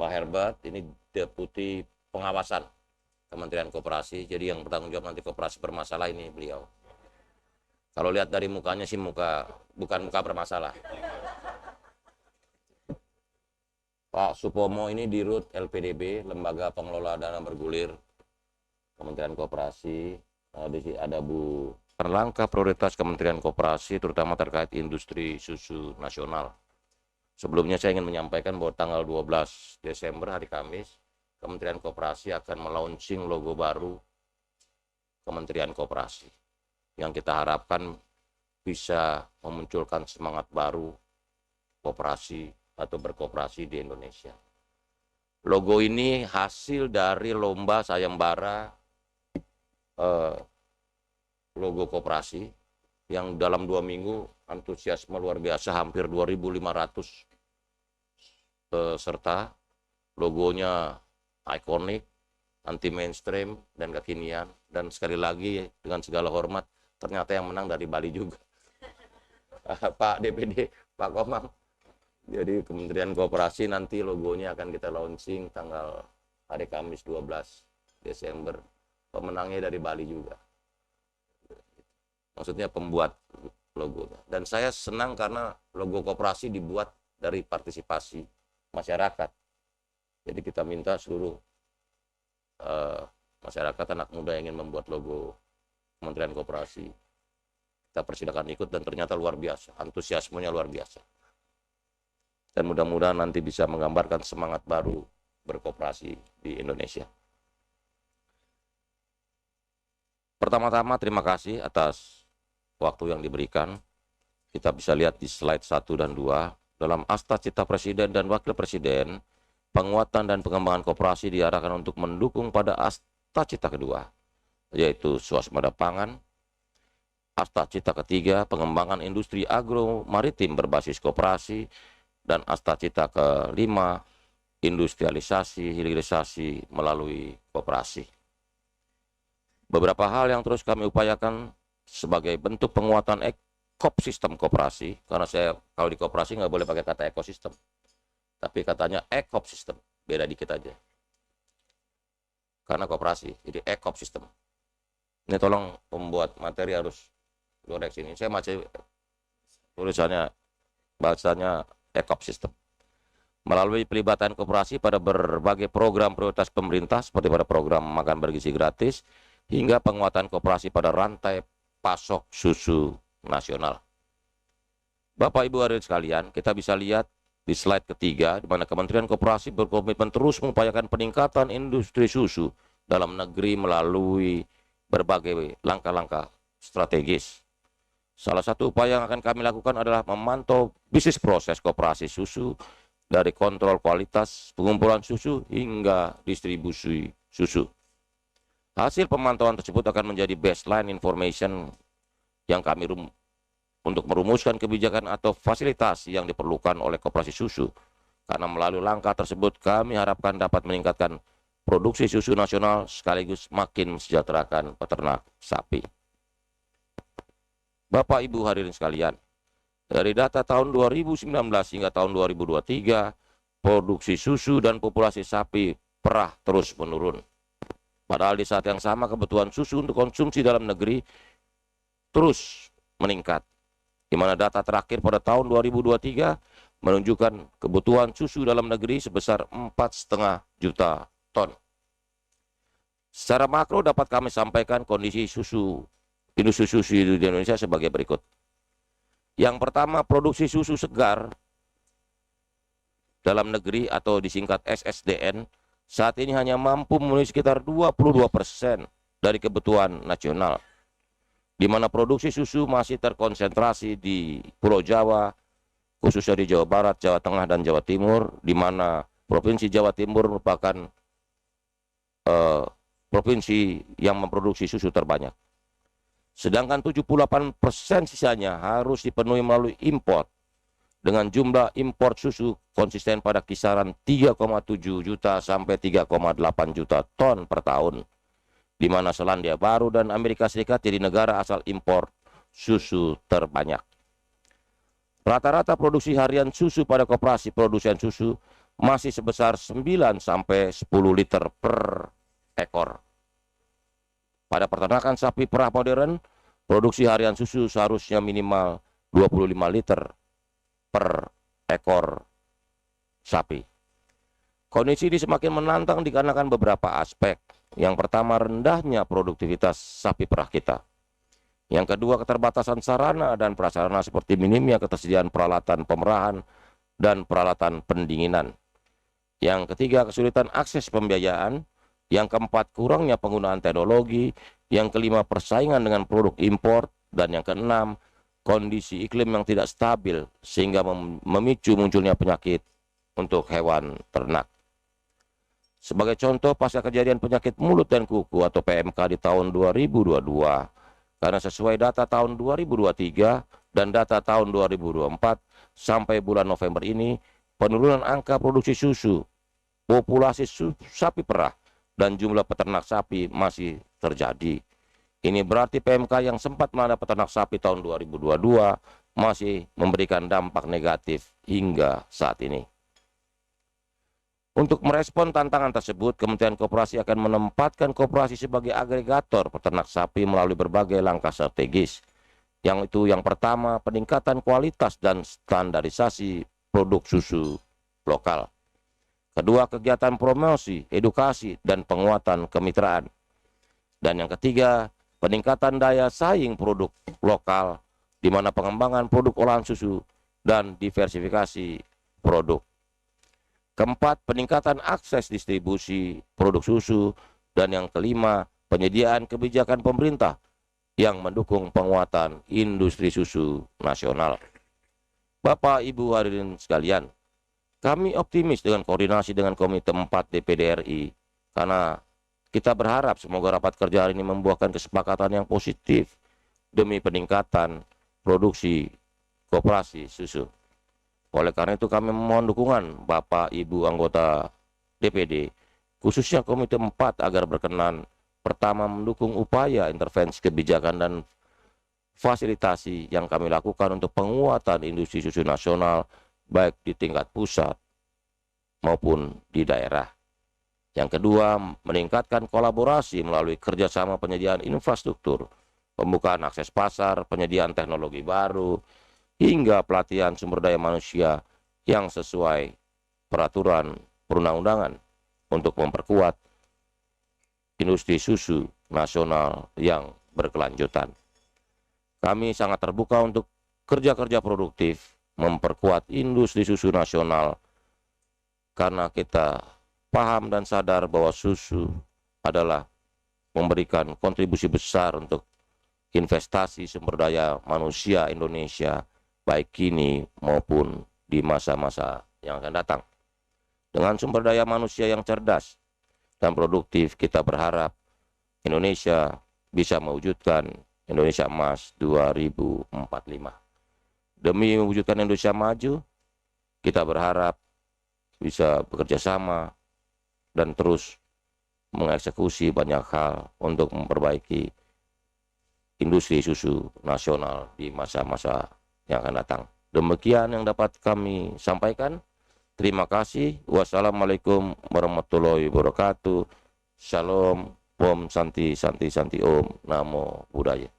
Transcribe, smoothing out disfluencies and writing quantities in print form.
Pak Herbert ini Deputi Pengawasan Kementerian Koperasi. Jadi yang bertanggung jawab nanti koperasi bermasalah ini beliau. Kalau lihat dari mukanya sih bukan muka bermasalah. Pak Supomo ini Dirut LPDB, Lembaga Pengelola Dana Bergulir Kementerian Koperasi. Di sini ada Bu Langkah prioritas Kementerian Koperasi terutama terkait industri susu nasional. Sebelumnya saya ingin menyampaikan bahwa tanggal 12 Desember hari Kamis, Kementerian Koperasi akan melaunching logo baru Kementerian Koperasi yang kita harapkan bisa memunculkan semangat baru koperasi atau berkoperasi di Indonesia. Logo ini hasil dari lomba sayembara logo koperasi yang dalam 2 minggu antusiasme luar biasa, hampir 2.500 peserta. Logonya ikonik, anti mainstream dan kekinian, dan sekali lagi dengan segala hormat ternyata yang menang dari Bali juga. Pak DPD, Pak Komang. Jadi Kementerian Koperasi nanti logonya akan kita launching tanggal hari Kamis 12 Desember. Pemenangnya dari Bali juga. Maksudnya pembuat logonya. Dan saya senang karena logo koperasi dibuat dari partisipasi masyarakat. Jadi kita minta seluruh masyarakat, anak muda yang ingin membuat logo Kementerian Koperasi, kita persilakan ikut, dan ternyata luar biasa, antusiasmenya luar biasa. Dan mudah-mudahan nanti bisa menggambarkan semangat baru berkoperasi di Indonesia. Pertama-tama terima kasih atas waktu yang diberikan. Kita bisa lihat di slide 1 dan 2. Dalam Asta Cita Presiden dan Wakil Presiden, penguatan dan pengembangan koperasi diarahkan untuk mendukung pada Asta Cita kedua, yaitu swasembada pangan. Asta Cita ketiga, pengembangan industri agro maritim berbasis koperasi. Dan Asta Cita kelima, industrialisasi hilirisasi melalui koperasi. Beberapa hal yang terus kami upayakan sebagai bentuk penguatan ekosistem koperasi, karena saya kalau di koperasi nggak boleh pakai kata ekosistem, tapi katanya ekosistem, beda dikit aja. Karena koperasi, jadi ekosistem. Ini tolong pembuat materi harus koreksi ini. Saya masih tulisannya, bahasanya ekosistem. Melalui pelibatan koperasi pada berbagai program prioritas pemerintah seperti pada program makan bergizi gratis, hingga penguatan koperasi pada rantai pasok susu nasional. Bapak Ibu hadirin sekalian, kita bisa lihat di slide ketiga, di mana Kementerian Koperasi berkomitmen terus mengupayakan peningkatan industri susu dalam negeri melalui berbagai langkah-langkah strategis. Salah satu upaya yang akan kami lakukan adalah memantau bisnis proses koperasi susu, dari kontrol kualitas pengumpulan susu hingga distribusi susu. Hasil pemantauan tersebut akan menjadi baseline information yang kami untuk merumuskan kebijakan atau fasilitas yang diperlukan oleh koperasi susu. Karena melalui langkah tersebut kami harapkan dapat meningkatkan produksi susu nasional sekaligus makin mensejahterakan peternak sapi. Bapak Ibu hadirin sekalian, dari data tahun 2019 hingga tahun 2023, produksi susu dan populasi sapi perah terus menurun. Padahal di saat yang sama kebutuhan susu untuk konsumsi dalam negeri terus meningkat, di mana data terakhir pada tahun 2023 menunjukkan kebutuhan susu dalam negeri sebesar 4,5 juta ton. Secara makro dapat kami sampaikan kondisi industri susu di Indonesia sebagai berikut. Yang pertama, produksi susu segar dalam negeri atau disingkat SSDN saat ini hanya mampu memenuhi sekitar 22% dari kebutuhan nasional, di mana produksi susu masih terkonsentrasi di Pulau Jawa, khususnya di Jawa Barat, Jawa Tengah, dan Jawa Timur, di mana Provinsi Jawa Timur merupakan provinsi yang memproduksi susu terbanyak. Sedangkan 78% sisanya harus dipenuhi melalui impor, dengan jumlah impor susu konsisten pada kisaran 3,7 juta sampai 3,8 juta ton per tahun, di mana Selandia Baru dan Amerika Serikat jadi negara asal impor susu terbanyak. Rata-rata produksi harian susu pada koperasi produsen susu masih sebesar 9 sampai 10 liter per ekor. Pada peternakan sapi perah modern, produksi harian susu seharusnya minimal 25 liter per ekor sapi. Kondisi ini semakin menantang dikarenakan beberapa aspek. Yang pertama, rendahnya produktivitas sapi perah kita. Yang kedua, keterbatasan sarana dan prasarana seperti minimnya ketersediaan peralatan pemerahan dan peralatan pendinginan. Yang ketiga, kesulitan akses pembiayaan. Yang keempat, kurangnya penggunaan teknologi. Yang kelima, persaingan dengan produk impor. Dan yang keenam, kondisi iklim yang tidak stabil sehingga memicu munculnya penyakit untuk hewan ternak. Sebagai contoh, pasca kejadian penyakit mulut dan kuku atau PMK di tahun 2022, karena sesuai data tahun 2023 dan data tahun 2024 sampai bulan November ini, penurunan angka produksi susu, populasi sapi perah, dan jumlah peternak sapi masih terjadi. Ini berarti PMK yang sempat melanda peternak sapi tahun 2022 masih memberikan dampak negatif hingga saat ini. Untuk merespon tantangan tersebut, Kementerian Koperasi akan menempatkan koperasi sebagai agregator peternak sapi melalui berbagai langkah strategis. Yang pertama, peningkatan kualitas dan standarisasi produk susu lokal. Kedua, kegiatan promosi, edukasi, dan penguatan kemitraan. Dan yang ketiga, peningkatan daya saing produk lokal, di mana pengembangan produk olahan susu dan diversifikasi produk. Keempat, peningkatan akses distribusi produk susu. Dan yang kelima, penyediaan kebijakan pemerintah yang mendukung penguatan industri susu nasional. Bapak, Ibu hadirin sekalian, kami optimis dengan koordinasi dengan Komite 4 DPD RI, karena kita berharap semoga rapat kerja hari ini membuahkan kesepakatan yang positif demi peningkatan produksi koperasi susu. Oleh karena itu kami memohon dukungan Bapak Ibu anggota DPD, khususnya Komite 4 agar berkenan pertama mendukung upaya intervensi kebijakan dan fasilitasi yang kami lakukan untuk penguatan industri susu nasional baik di tingkat pusat maupun di daerah. Yang kedua, meningkatkan kolaborasi melalui kerjasama penyediaan infrastruktur, pembukaan akses pasar, penyediaan teknologi baru, hingga pelatihan sumber daya manusia yang sesuai peraturan perundang-undangan untuk memperkuat industri susu nasional yang berkelanjutan. Kami sangat terbuka untuk kerja-kerja produktif memperkuat industri susu nasional karena kita paham dan sadar bahwa susu adalah memberikan kontribusi besar untuk investasi sumber daya manusia Indonesia baik kini maupun di masa-masa yang akan datang. Dengan sumber daya manusia yang cerdas dan produktif, kita berharap Indonesia bisa mewujudkan Indonesia Emas 2045. Demi mewujudkan Indonesia maju, kita berharap bisa bekerja sama dan terus mengeksekusi banyak hal untuk memperbaiki industri susu nasional di masa-masa yang akan datang. Demikian yang dapat kami sampaikan. Terima kasih. Wassalamualaikum warahmatullahi wabarakatuh. Shalom. Om Santi Santi Santi Om. Namo Buddhaya.